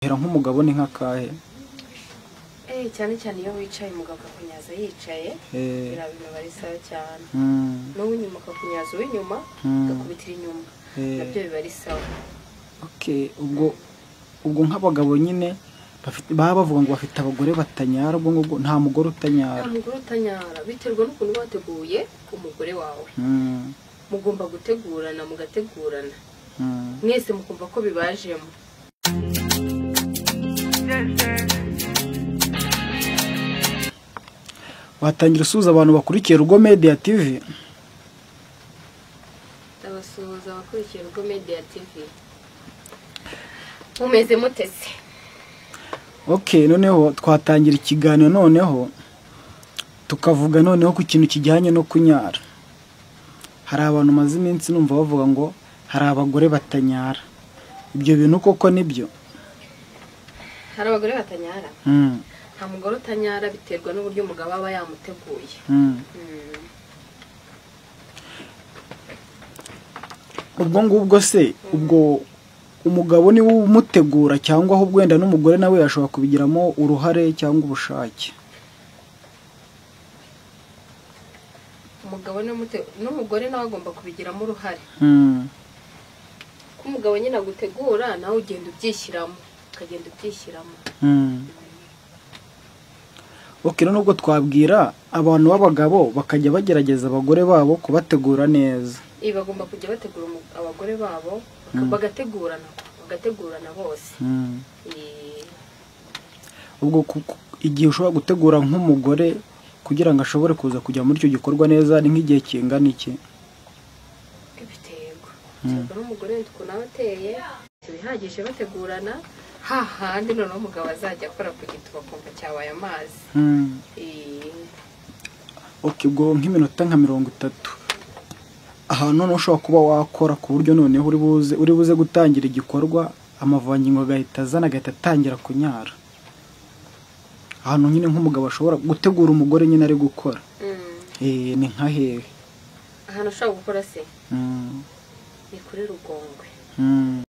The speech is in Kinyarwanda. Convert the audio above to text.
hera nk'umugabo ni nk'akahe? cyane cyane iyo wicaye umugabo akakunyaza yicaye birabintu bari sawa cyane. N'uwo inyuma akakunyaza uw'inyuma agakubitira inyuma nabyo biba ari sawa. Okay, ubwo nk'abagabo nyine baba bavuga ngo bafite abagore batanyara, ubwo ngubwo nta mugore utanyara. Nta mugore utanyara, biterwa n'ukuntu wateguye umugore wawe. Mugomba gutegurana, mugategurana mwese mukumva ko bibajemo. Watangira usuza abantu bakurikiye Rugo Media TV? Ndabasuhuza abakurikiye Rugo Media TV. Mumeze mutese? Okay, noneho twatangira ikiganiro noneho tukavuga noneho ku kintu kijyanye no kunyara. Hari abantu maze iminsi numva bavuga ngo hari abagore batanyara. Ibyo bintu koko nibyo? Hari abagore batanyara? Nta mugore utanyara, biterwa n'uburyo umugabo aba yamuteguye. Ubwo ngubwo se, ubwo umugabo ni umutegura cyangwa ahubwo wenda n'umugore nawe yashobora kubigiramo uruhare cyangwa ubushake? Umugabo n'umugore nawe agomba kubigiramo uruhare. Ko umugabo nyine agutegura nawe ugenda ubyishyiramo, ukagenda ubyishyiramo. Okay, nubwo twabwira abantu b'abagabo bakajya bagerageza abagore babo kubategura neza. Bagomba kujya bategura abagore babo bagategurana bose. Ubwo igihe ushobora gutegura nk'umugore kugira ngo ashobore kuza kujya muri icyo gikorwa neza ni nk'igihe kingana iki? Biterwa n'umugore ukuntu aba ateye, bihagije bategurana, hahandi noneho umugabo azajya akora ku gituba akumva cyabaye amazi. Okay, ubwo nk'iminota nka 30 ahantu noneho ushobora kuba wakora ku buryo noneho uri buze gutangira igikorwa, amavangingo agahita azana, agahita atangira kunyara. Ahantu nyine nk'umugabo ashobora gutegura umugore nyine ari gukora. Ni nka hehe? Ahantu ushobora gukora se ni kuri Rugongwe.